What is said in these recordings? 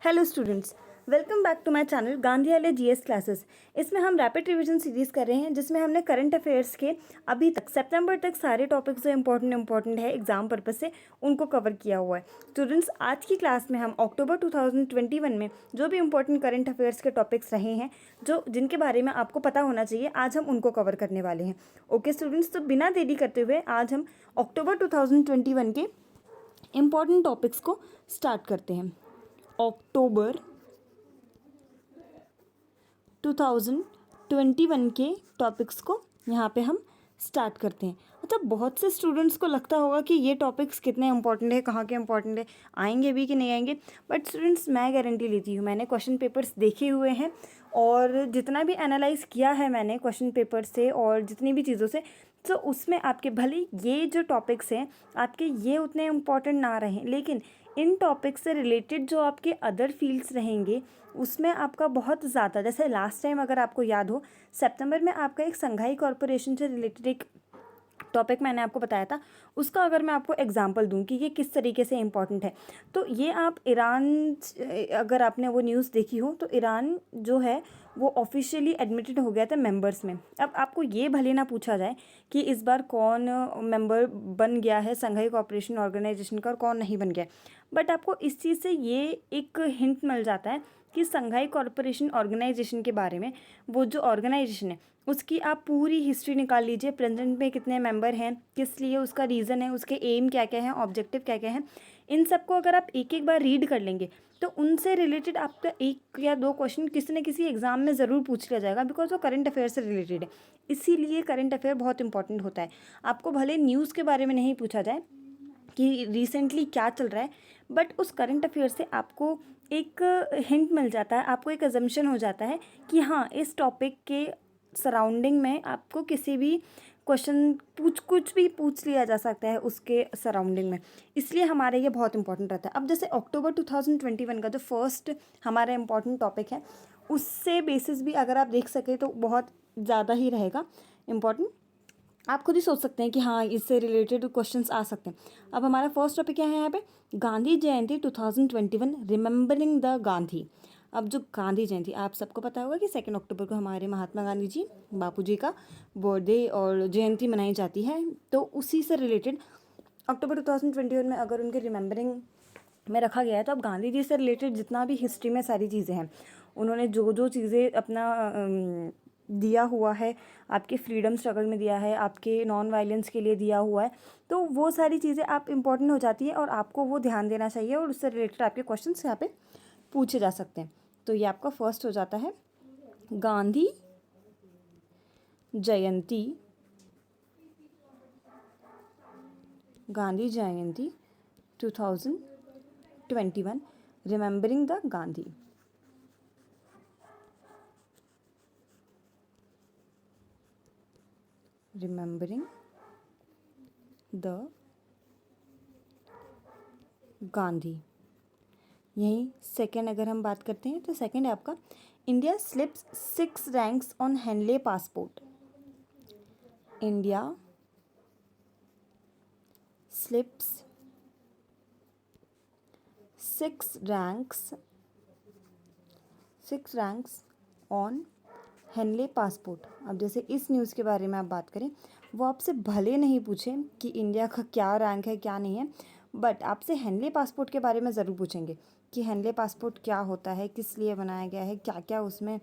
Hello students, welcome back to my channel गांधीवाले GS classes. इसमें हम रैपिड रिवीजन सीरीज़ कर रहे हैं जिसमें हमने करंट अफेयर्स के अभी तक सितंबर तक सारे टॉपिक्स जो इंपॉर्टेंट है एग्जाम पर्पस से उनको कवर किया हुआ है। स्टूडेंट्स, आज की क्लास में हम अक्टूबर 2021 में जो भी इंपॉर्टेंट करंट अफेयर्स के टॉपिक्स रहे हैं जो जिनके बारे में आपको पता होना चाहिए, आज हम उनको कवर करने वाले हैं। ओके स्टूडेंट्स, तो बिना देरी करते हुए आज हम अक्टूबर 2021 के इम्पॉर्टेंट टॉपिक्स को स्टार्ट करते हैं। अक्टूबर 2021 के टॉपिक्स को यहाँ पे हम स्टार्ट करते हैं। मतलब बहुत से स्टूडेंट्स को लगता होगा कि ये टॉपिक्स कितने इंपॉर्टेंट है, कहाँ के इंपॉर्टेंट है, आएंगे भी कि नहीं आएंगे। बट स्टूडेंट्स, मैं गारंटी लेती हूँ, मैंने क्वेश्चन पेपर्स देखे हुए हैं और जितना भी एनालाइज किया है मैंने क्वेश्चन पेपर से और जितनी भी चीज़ों से, तो उसमें आपके भले ये जो टॉपिक्स हैं आपके ये उतने इम्पॉर्टेंट ना रहें, लेकिन इन टॉपिक्स से रिलेटेड जो आपके अदर फील्ड्स रहेंगे उसमें आपका बहुत ज़्यादा, जैसे लास्ट टाइम अगर आपको याद हो सितंबर में आपका एक संघाई कॉरपोरेशन से रिलेटेड एक टॉपिक मैंने आपको बताया था, उसका अगर मैं आपको एग्जांपल दूं कि ये किस तरीके से इम्पॉर्टेंट है, तो ये आप ईरान, अगर आपने वो न्यूज़ देखी हो तो ईरान जो है वो ऑफिशियली एडमिटेड हो गया था मेंबर्स में। अब आपको ये भले ना पूछा जाए कि इस बार कौन मेंबर बन गया है संघाई कॉरपोरेशन ऑर्गेनाइजेशन का और कौन नहीं बन गया, बट आपको इस चीज़ से ये एक हिंट मिल जाता है कि संघाई कॉरपोरेशन ऑर्गेनाइजेशन के बारे में, वो जो ऑर्गेनाइजेशन है उसकी आप पूरी हिस्ट्री निकाल लीजिए, प्रेजेंट में कितने मेंबर हैं, किस लिए उसका रीज़न है, उसके एम क्या क्या हैं, ऑब्जेक्टिव क्या क्या हैं। इन सबको अगर आप एक एक बार रीड कर लेंगे तो उनसे रिलेटेड आपका एक या दो क्वेश्चन किसी न किसी एग्जाम में ज़रूर पूछ लिया जाएगा, बिकॉज वो करंट अफेयर से रिलेटेड है। इसीलिए करंट अफेयर बहुत इंपॉर्टेंट होता है। आपको भले न्यूज़ के बारे में नहीं पूछा जाए कि रिसेंटली क्या चल रहा है, बट उस करंट अफेयर से आपको एक हिंट मिल जाता है, आपको एक अजम्पशन हो जाता है कि हाँ, इस टॉपिक के सराउंडिंग में आपको किसी भी क्वेश्चन कुछ भी पूछ लिया जा सकता है उसके सराउंडिंग में। इसलिए हमारे ये बहुत इंपॉर्टेंट रहता है। अब जैसे अक्टूबर 2021 का जो फर्स्ट हमारा इंपॉर्टेंट टॉपिक है, उससे बेसिस भी अगर आप देख सकें तो बहुत ज़्यादा ही रहेगा इम्पॉर्टेंट। आप खुद ही सोच सकते हैं कि हाँ, इससे रिलेटेड क्वेश्चंस आ सकते हैं। अब हमारा फर्स्ट टॉपिक क्या है यहाँ पे, गांधी जयंती 2021, रिमेंबरिंग द गांधी। अब जो गांधी जयंती, आप सबको पता होगा कि 2 अक्टूबर को हमारे महात्मा गांधी जी, बापू जी का बर्थडे और जयंती मनाई जाती है। तो उसी से रिलेटेड अक्टूबर 2021 में अगर उनके रिमेंबरिंग में रखा गया है, तो अब गांधी जी से रिलेटेड जितना भी हिस्ट्री में सारी चीज़ें हैं, उन्होंने जो जो चीज़ें अपना दिया हुआ है, आपके फ्रीडम स्ट्रगल में दिया है, आपके नॉन वायलेंस के लिए दिया हुआ है, तो वो सारी चीज़ें आप इम्पॉर्टेंट हो जाती है और आपको वो ध्यान देना चाहिए और उससे रिलेटेड आपके क्वेश्चंस यहाँ पे पूछे जा सकते हैं। तो ये आपका फर्स्ट हो जाता है गांधी जयंती, गांधी जयंती 2021, remembering the Gandhi. Remembering the Gandhi. यहीं सेकेंड अगर हम बात करते हैं तो सेकेंड है आपका, India slips 6 ranks on Henley passport. India slips 6 ranks on Henley passport. अब जैसे इस न्यूज़ के बारे में आप बात करें, वो आपसे भले नहीं पूछें कि इंडिया का क्या रैंक है क्या नहीं है, बट आपसे हेनले पासपोर्ट के बारे में ज़रूर पूछेंगे कि हेनले पासपोर्ट क्या होता है, किस लिए बनाया गया है, क्या क्या उसमें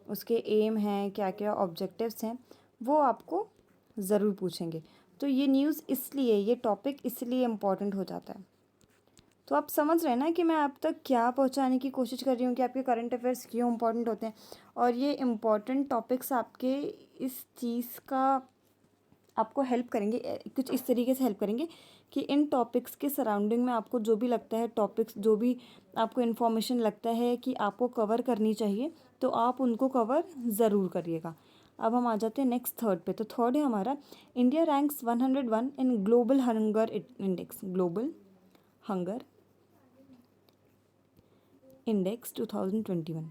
उसके एम हैं, क्या क्या ऑब्जेक्टिव्स हैं, वो आपको ज़रूर पूछेंगे। तो ये न्यूज़ इसलिए, ये टॉपिक इसलिए इम्पॉर्टेंट हो जाता है। तो आप समझ रहे हैं ना कि मैं आप तक क्या पहुंचाने की कोशिश कर रही हूँ कि आपके करंट अफेयर्स क्यों इम्पॉर्टेंट होते हैं। और ये इम्पॉर्टेंट टॉपिक्स आपके इस चीज़ का आपको हेल्प करेंगे, कुछ इस तरीके से हेल्प करेंगे कि इन टॉपिक्स के सराउंडिंग में आपको जो भी लगता है, टॉपिक्स जो भी आपको इन्फॉर्मेशन लगता है कि आपको कवर करनी चाहिए, तो आप उनको कवर ज़रूर करिएगा। अब हम आ जाते हैं नेक्स्ट थर्ड पे। तो थर्ड है हमारा, India ranks 101 in global hunger index. Global hunger index 2021।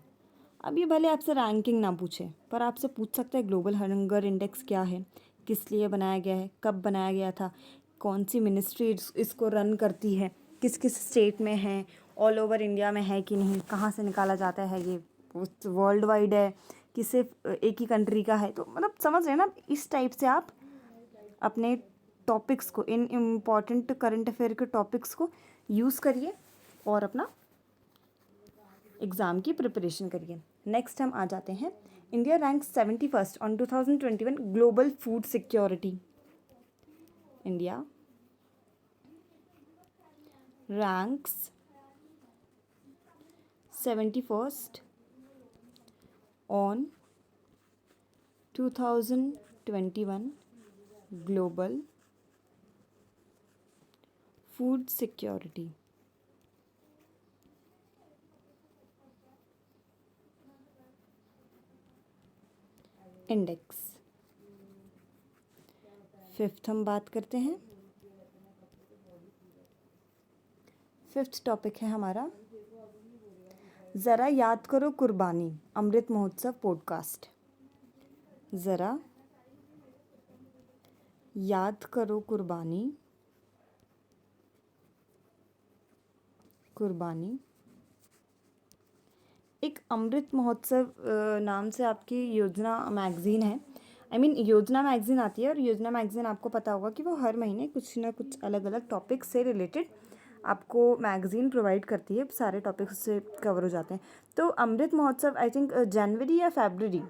अब ये भले आपसे रैंकिंग ना पूछे, पर आपसे पूछ सकता है ग्लोबल हंगर इंडेक्स क्या है, किस लिए बनाया गया है, कब बनाया गया था, कौन सी मिनिस्ट्री इसको रन करती है, किस किस स्टेट में है, ऑल ओवर इंडिया में है कि नहीं, कहाँ से निकाला जाता है, ये वर्ल्ड वाइड है कि सिर्फ एक ही कंट्री का है। तो मतलब समझ रहे हैं ना, इस टाइप से आप अपने टॉपिक्स को, इन इम्पॉर्टेंट करंट अफेयर के टॉपिक्स को यूज़ करिए और अपना एग्ज़ाम की प्रिपरेशन करिए। नेक्स्ट हम आ जाते हैं, India rank 71st on 2021 global food security. India ranks 71st on 2021 global food security. Index. Fifth हम बात करते हैं, फिफ्थ टॉपिक है हमारा, ज़रा याद करो कुर्बानी अमृत महोत्सव पॉडकास्ट। ज़रा याद करो कुर्बानी, कुर्बानी एक अमृत महोत्सव नाम से आपकी योजना मैगज़ीन है। योजना मैगज़ीन आती है, और योजना मैगज़ीन आपको पता होगा कि वो हर महीने कुछ ना कुछ अलग अलग टॉपिक से रिलेटेड आपको मैगज़ीन प्रोवाइड करती है, सारे टॉपिक्स से कवर हो जाते हैं। तो अमृत महोत्सव आई थिंक जनवरी या फरवरी,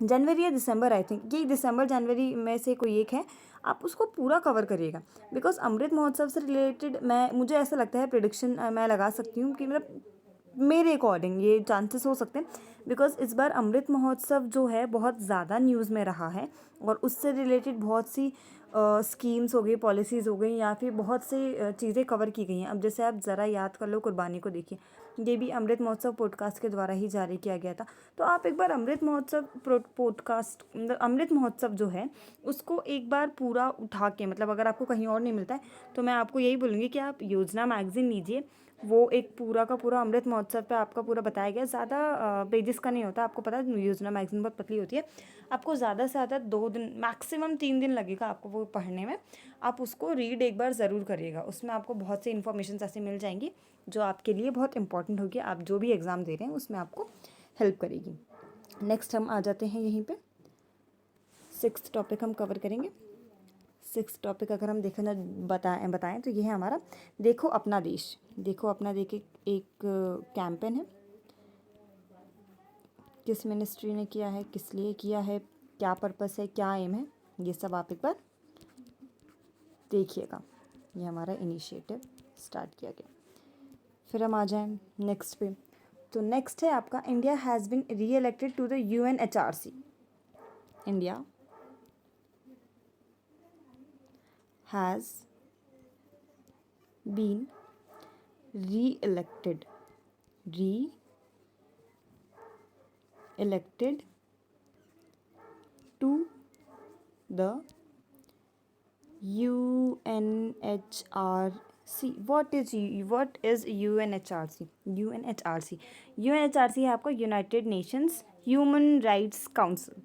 जनवरी या दिसंबर, आई थिंक ये दिसंबर जनवरी में से कोई एक है, आप उसको पूरा कवर करिएगा। बिकॉज अमृत महोत्सव से रिलेटेड मुझे ऐसा लगता है, प्रिडिक्शन मैं लगा सकती हूँ कि मतलब मेरे अकॉर्डिंग ये चांसेस हो सकते हैं, बिकॉज इस बार अमृत महोत्सव जो है बहुत ज़्यादा न्यूज़ में रहा है, और उससे रिलेटेड बहुत सी स्कीम्स हो गई, पॉलिसीज़ हो गई, या फिर बहुत सी चीज़ें कवर की गई हैं। अब जैसे आप ज़रा याद कर लो कुर्बानी को देखिए, ये भी अमृत महोत्सव पॉडकास्ट के द्वारा ही जारी किया गया था। तो आप एक बार अमृत महोत्सव पॉडकास्ट, मतलब अमृत महोत्सव जो है उसको एक बार पूरा उठा के, मतलब अगर आपको कहीं और नहीं मिलता है तो मैं आपको यही बोलूँगी कि आप योजना मैगज़ीन लीजिए, वो एक पूरा का पूरा अमृत महोत्सव पे आपका पूरा बताया गया, ज़्यादा पेजेस का नहीं होता, आपको पता है योजना मैगज़ीन बहुत पतली होती है, आपको ज़्यादा से ज़्यादा 2 दिन मैक्सिमम 3 दिन लगेगा आपको वो पढ़ने में। आप उसको रीड एक बार ज़रूर करिएगा, उसमें आपको बहुत सी इन्फॉर्मेशन ऐसी मिल जाएंगी जो आपके लिए बहुत इंपॉर्टेंट होगी, आप जो भी एग्ज़ाम दे रहे हैं उसमें आपको हेल्प करेगी। नेक्स्ट हम आ जाते हैं यहीं पे, सिक्स्थ टॉपिक हम कवर करेंगे। सिक्स्थ टॉपिक अगर हम देखना बताएं तो ये है हमारा देखो अपना देश। देखो अपना देश एक कैंपेन है, किस मिनिस्ट्री ने किया है, किस लिए किया है, क्या पर्पस है, क्या एम है, ये सब आप एक बार देखिएगा। ये हमारा इनिशिएटिव स्टार्ट किया गया। फिर हम आ जाएं नेक्स्ट पे, तो नेक्स्ट है आपका India has been re-elected to the UNHRC। इंडिया has been re-elected to the UNHRC। what is UNHRC? UNHRC है आपका United Nations human rights council.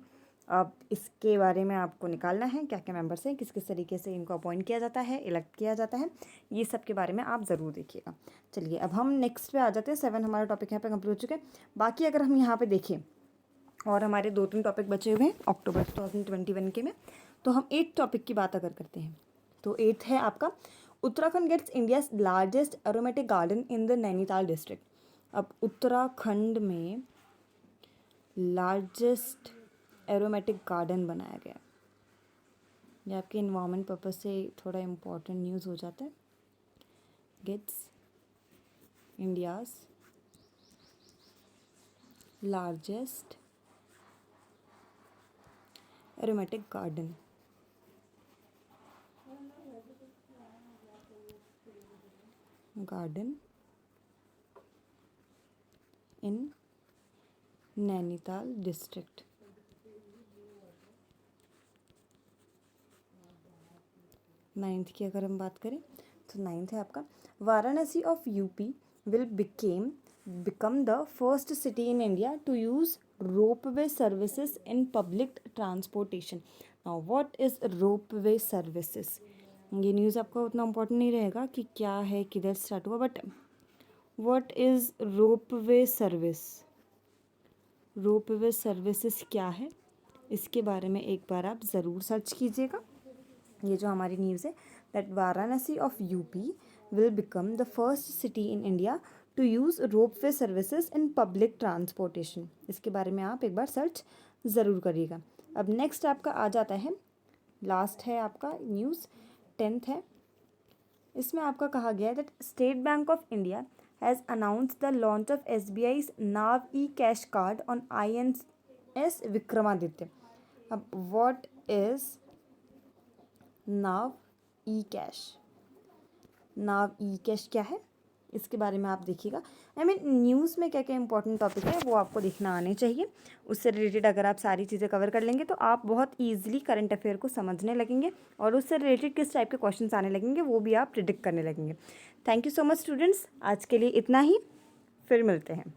अब इसके बारे में आपको निकालना है क्या क्या मेंबर्स हैं, किस किस तरीके से इनको अपॉइंट किया जाता है, इलेक्ट किया जाता है, ये सब के बारे में आप ज़रूर देखिएगा। चलिए अब हम नेक्स्ट पे आ जाते हैं। 7 हमारा टॉपिक यहाँ पे कंप्लीट हो चुके हैं। बाकी अगर हम यहाँ पे देखें, और हमारे 2-3 टॉपिक बचे हुए हैं अक्टूबर 2021 के में, तो हम 8 टॉपिक की बात अगर करते हैं, तो 8 है आपका Uttarakhand gets India's largest aromatic garden in the Nainital district. अब उत्तराखंड में लार्जेस्ट एरोमेटिक गार्डन बनाया गया, ये आपके इन्वायरमेंट पर्पज से थोड़ा इम्पोर्टेंट न्यूज़ हो जाता है। Gets India's largest aromatic garden. In Nainital district. Ninth की अगर हम बात करें तो नाइन्थ है आपका Varanasi of UP will become the first city in India to use ropeway services in public transportation. Now what is ropeway services? ये न्यूज़ आपका उतना इम्पोर्टेंट नहीं रहेगा कि क्या है, किधर स्टार्ट हुआ, but what is ropeway service? Ropeway services क्या है, इसके बारे में एक बार आप ज़रूर सर्च कीजिएगा। ये जो हमारी न्यूज़ है, that Varanasi of UP will become the first city in India to use ropeway services in public transportation. इसके बारे में आप एक बार सर्च ज़रूर करिएगा। अब नेक्स्ट आपका आ जाता है, लास्ट है आपका न्यूज़, 10th है। इसमें आपका कहा गया है that State Bank of India has announce the launch of SBI's NAV e cash card on INS Vikramaditya. अब what is NAV e cash? NAV e cash क्या है, इसके बारे में आप देखिएगा। न्यूज़ में क्या क्या इंपॉर्टेंट टॉपिक है वो आपको देखना आने चाहिए। उससे रिलेटेड अगर आप सारी चीज़ें कवर कर लेंगे तो आप बहुत ईजिली करंट अफेयर को समझने लगेंगे और उससे रिलेटेड किस टाइप के क्वेश्चंस आने लगेंगे वो भी आप प्रिडिक्ट करने लगेंगे। Thank you so much students, आज के लिए इतना ही, फिर मिलते हैं।